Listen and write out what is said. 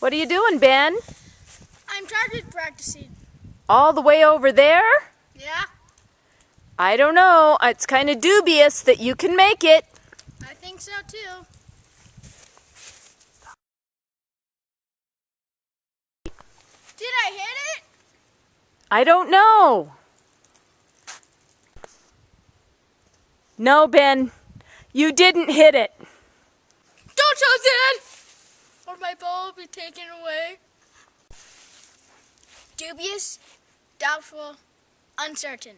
What are you doing, Ben? I'm target practicing. All the way over there? Yeah, I don't know. It's kind of dubious that you can make it. I think so too. Did I hit it? I don't know. No, Ben, you didn't hit it. Don't tell Dad, or my ball will be taken away. Dubious, doubtful, uncertain.